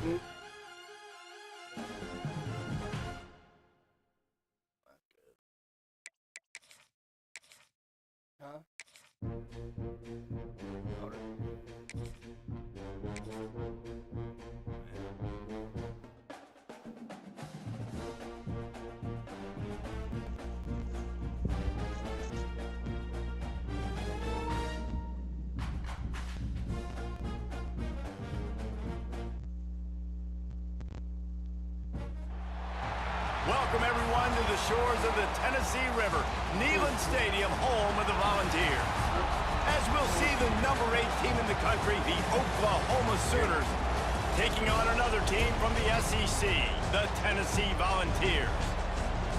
Huh? Welcome, everyone, to the shores of the Tennessee River, Neyland Stadium, home of the Volunteers. As we'll see the number 8 team in the country, the Oklahoma Sooners, taking on another team from the SEC, the Tennessee Volunteers.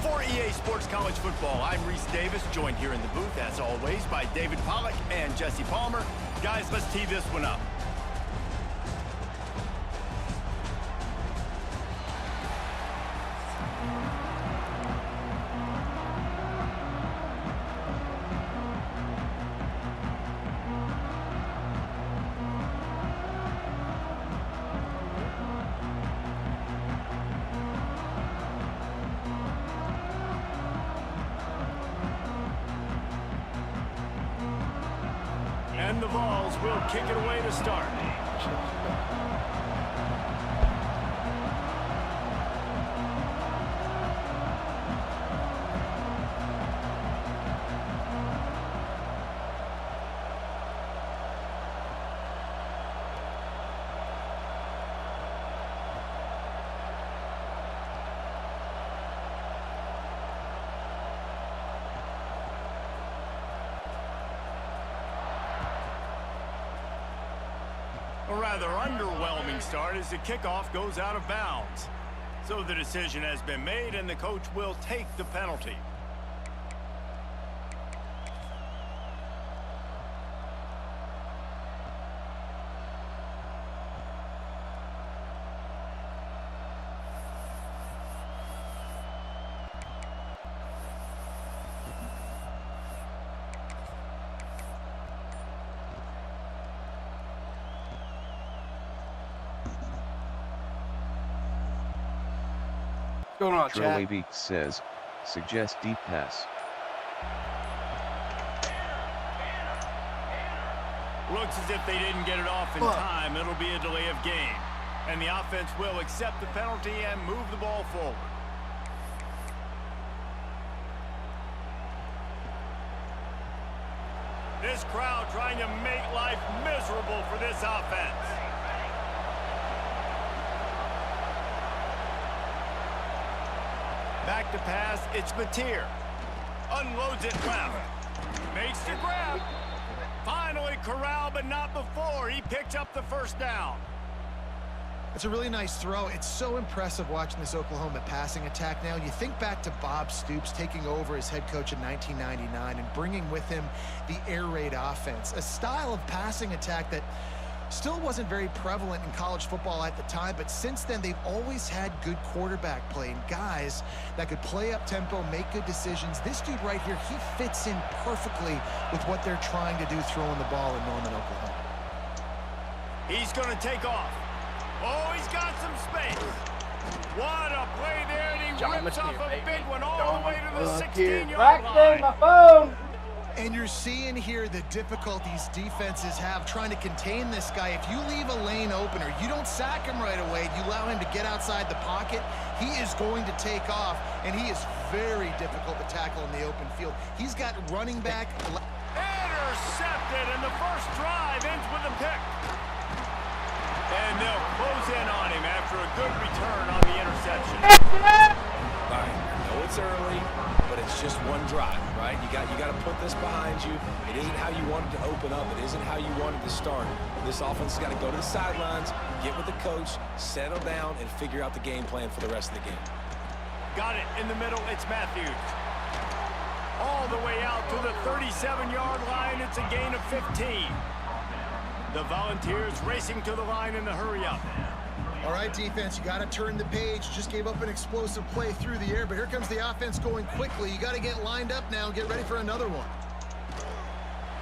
For EA Sports College Football, I'm Reese Davis, joined here in the booth, as always, by David Pollack and Jesse Palmer. Guys, let's tee this one up. And the Vols will kick it away to start. A rather underwhelming start as the kickoff goes out of bounds. So the decision has been made and the coach will take the penalty. What's going on, chat? Beaks says, suggest deep pass. Looks as if they didn't get it off in time. It'll be a delay of game. And the offense will accept the penalty and move the ball forward. This crowd trying to make life miserable for this offense. Back to pass, it's Mateer. Unloads it left. Makes the grab. Finally corralled, but not before. He picked up the first down. It's a really nice throw. It's so impressive watching this Oklahoma passing attack now. You think back to Bob Stoops taking over as head coach in 1999 and bringing with him the air raid offense, a style of passing attack that still wasn't very prevalent in college football at the time, but since then they've always had good quarterback play and guys that could play up tempo, make good decisions. This dude right here, he fits in perfectly with what they're trying to do throwing the ball in Norman, Oklahoma. He's going to take off. Oh, he's got some space. What a play there, and he rips off a big one all the way to the 16-yard line. My phone. And you're seeing here the difficulties defenses have trying to contain this guy. If you leave a lane open or you don't sack him right away, you allow him to get outside the pocket, he is going to take off, and he is very difficult to tackle in the open field. He's got running back. Intercepted, and the first drive ends with a pick. And they'll close in on him after a good return on the interception. All right, I know it's early, but it's just one drive, right? You got to put this behind you. It isn't how you wanted to open up. It isn't how you wanted to start. This offense has got to go to the sidelines, get with the coach, settle down, and figure out the game plan for the rest of the game. Got it in the middle. It's Matthews. All the way out to the 37-yard line. It's a gain of 15. The Volunteers racing to the line in the hurry-up. All right, defense, you got to turn the page. Just gave up an explosive play through the air, but here comes the offense going quickly. You got to get lined up now and get ready for another one.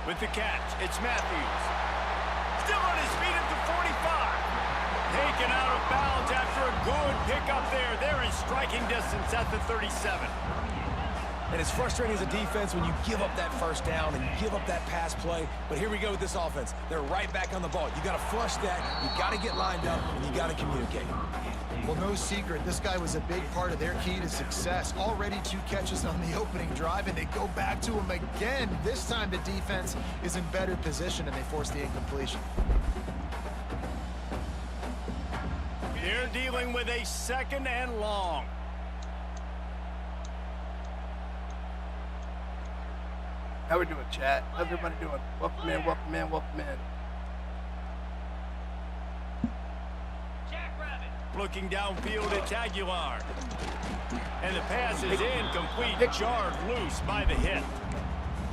With the catch, it's Matthews. Still on his feet at the 45. taken out of bounds after a good pickup there. They're in striking distance at the 37. And it's frustrating as a defense when you give up that first down and you give up that pass play. But here we go with this offense. They're right back on the ball. You got to flush that. You got to get lined up, and you got to communicate. Well, no secret, this guy was a big part of their key to success. Already 2 catches on the opening drive, and they go back to him again. This time the defense is in better position, and they force the incompletion. They're dealing with a 2nd and long. How we doing, chat? How's everybody doing? Welcome in, welcome in, welcome in. Looking downfield at Aguilar. And the pass is incomplete, jarred loose by the hit.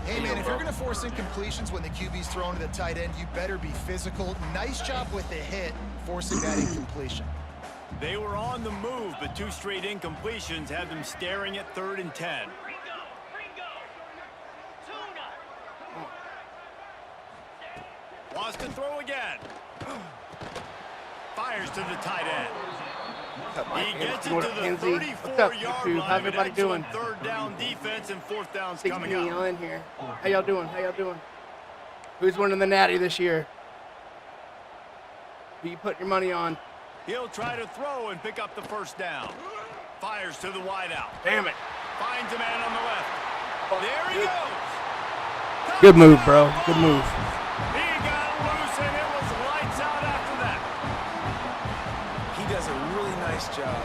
Hey, man, if you're going to force incompletions when the QB's thrown to the tight end, you better be physical. Nice job with the hit, forcing that incompletion. They were on the move, but 2 straight incompletions had them staring at 3rd and 10. Wants to throw again. Fires to the tight end. He gets it to the 34-yard line. How's everybody doing? 3rd down defense and 4th downs 16 coming up. y'all in here. How y'all doing? How y'all doing? Who's winning the Natty this year? Who you putting your money on? He'll try to throw and pick up the 1st down. Fires to the wideout. Damn it. Finds a man on the left. There he goes. Good move, bro. Good move. He got loose and it was lights out after that. He does a really nice job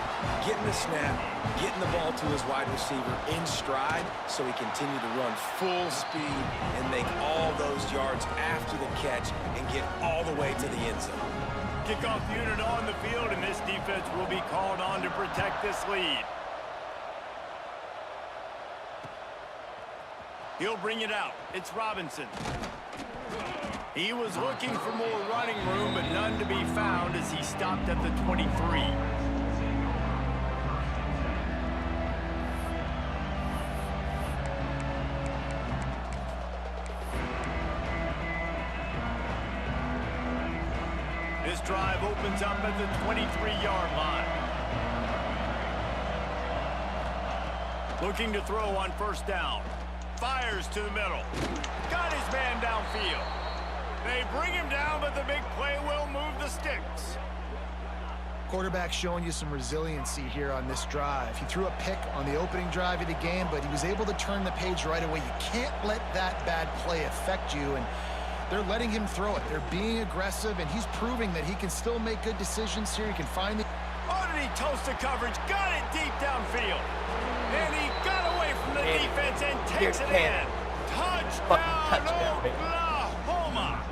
getting the snap, getting the ball to his wide receiver in stride so he continued to run full speed and make all those yards after the catch and get all the way to the end zone. Kickoff unit on the field, and this defense will be called on to protect this lead. He'll bring it out. It's Robinson. He was looking for more running room, but none to be found as he stopped at the 23. This drive opens up at the 23-yard line. Looking to throw on 1st down. Fires to the middle. Got his man downfield. They bring him down, but the big play will move the sticks. Quarterback showing you some resiliency here on this drive. He threw a pick on the opening drive of the game, but he was able to turn the page right away. You can't let that bad play affect you, and they're letting him throw it. They're being aggressive, and he's proving that he can still make good decisions here. He can find the... Oh, did he toast the coverage? Got it deep downfield. And he got away from the defense and takes it in. Touchdown, Oklahoma.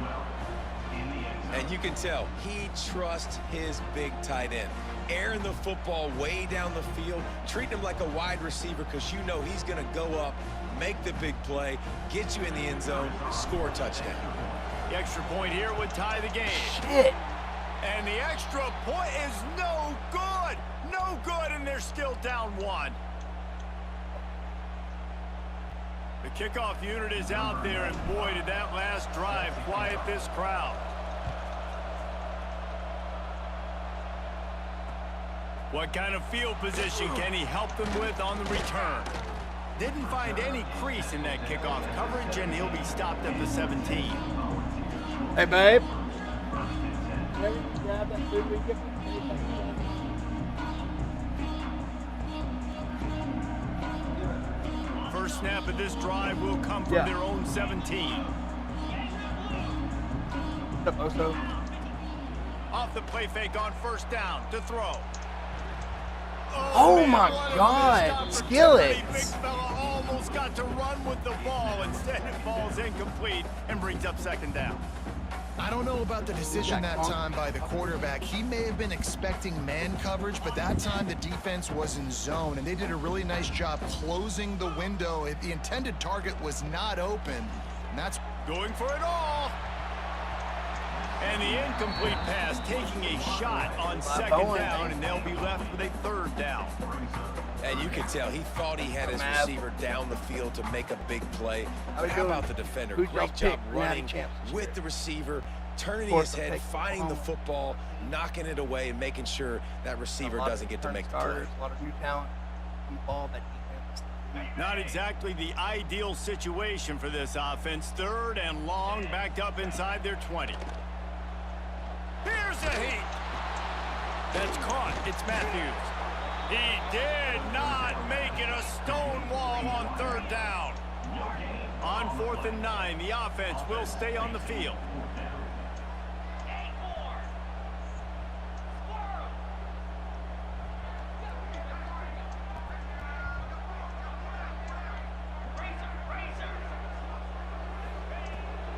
And you can tell he trusts his big tight end. Airing the football way down the field, treating him like a wide receiver because you know he's going to go up, make the big play, get you in the end zone, score a touchdown. The extra point here would tie the game. Shit. And the extra point is no good. No good, and they're still down 1. The kickoff unit is out there, and boy, did that last drive quiet this crowd. What kind of field position can he help them with on the return? Didn't find any crease in that kickoff coverage, and he'll be stopped at the 17. Hey, babe. First snap of this drive will come from their own 17. What's up, Oso? Off the play fake on 1st down to throw. Oh man, my God, Skillet. Big fella almost got to run with the ball. Instead, it falls incomplete and brings up 2nd down. I don't know about the decision that time by the quarterback. He may have been expecting man coverage, but that time the defense was in zone, and they did a really nice job closing the window. The intended target was not open, and that's going for it all. And the incomplete pass taking a shot on 2nd down, and they'll be left with a 3rd down. And you can tell he thought he had his receiver down the field to make a big play. But how about the defender? Great job running with the receiver, turning Force his them head, take finding the home. football, knocking it away, and making sure that receiver doesn't get to make the play. Starters, a lot of new talent on the ball, that defense. Not exactly the ideal situation for this offense. 3rd and long, backed up inside their 20. Here's a heat. That's caught. It's Matthews. He did not make it a stone wall on 3rd down. On 4th and 9, the offense will stay on the field.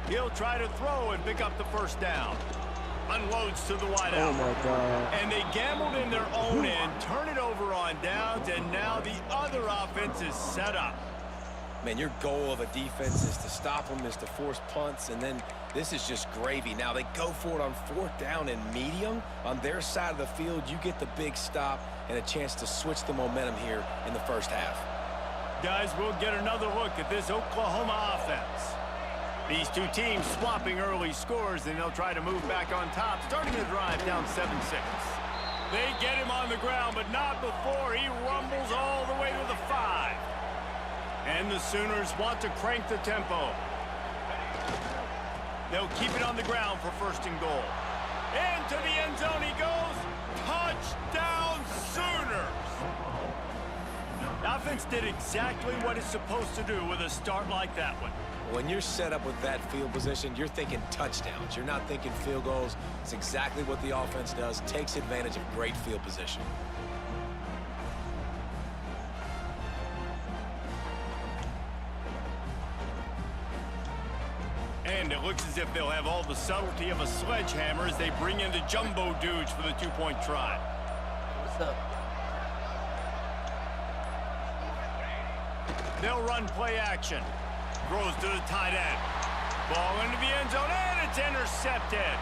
He'll try to throw and pick up the 1st down. Unloads to the wideout. Oh, my God. And they gambled in their own end, turn it over on downs, and now the other offense is set up. Man, your goal of a defense is to stop them, is to force punts, and then this is just gravy. Now they go for it on 4th down and medium. On their side of the field, you get the big stop and a chance to switch the momentum here in the 1st half. Guys, we'll get another look at this Oklahoma offense. These two teams swapping early scores, and they'll try to move back on top, starting the drive down 7-6. They get him on the ground, but not before he rumbles all the way to the 5. And the Sooners want to crank the tempo. They'll keep it on the ground for 1st and goal. Into the end zone he goes. Touchdown, Sooners! The offense did exactly what it's supposed to do with a start like that one. When you're set up with that field position, you're thinking touchdowns. You're not thinking field goals. It's exactly what the offense does. Takes advantage of great field position. And it looks as if they'll have all the subtlety of a sledgehammer as they bring in the jumbo dudes for the 2-point try. What's up? They'll run play action. Throws to the tight end. Ball into the end zone, and it's intercepted.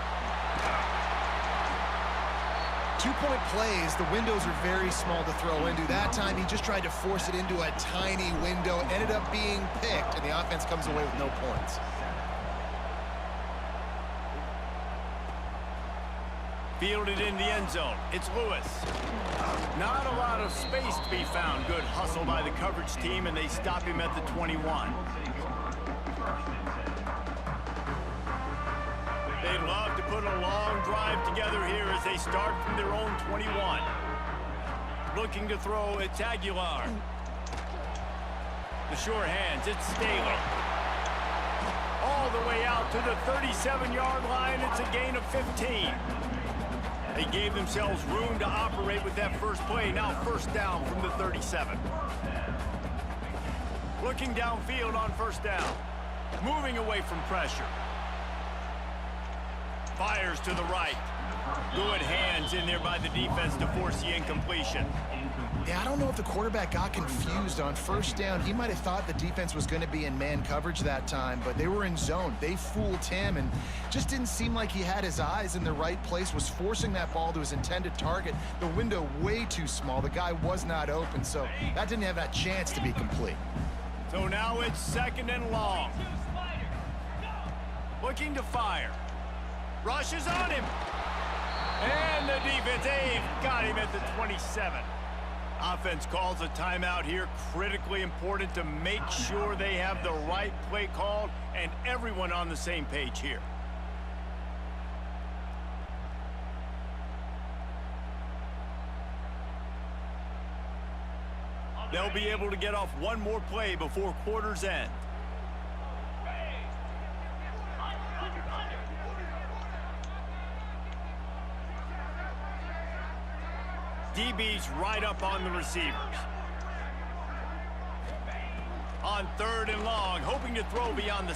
2-point plays, the windows are very small to throw into. That time, he just tried to force it into a tiny window, ended up being picked, and the offense comes away with no points. Fielded in the end zone. It's Lewis. Not a lot of space to be found. Good hustle by the coverage team, and they stop him at the 21. They'd love to put a long drive together here as they start from their own 21. Looking to throw, it's Aguilar. The sure hands, it's Staley. All the way out to the 37-yard line. It's a gain of 15. They gave themselves room to operate with that first play. Now 1st down from the 37. Looking downfield on 1st down. Moving away from pressure. Fires to the right. Good hands in there by the defense to force the incompletion. Yeah, I don't know if the quarterback got confused on 1st down. He might have thought the defense was going to be in man coverage that time, but they were in zone. They fooled him and just didn't seem like he had his eyes in the right place, was forcing that ball to his intended target. The window way too small. The guy was not open, so that didn't have that chance to be complete. So now it's 2nd and long. Looking to fire. Rushes on him. And the defense, they've got him at the 27. Offense calls a timeout here. Critically important to make sure they have the right play called and everyone on the same page here. They'll be able to get off one more play before quarter's end. DB's right up on the receivers. On 3rd and long, hoping to throw beyond the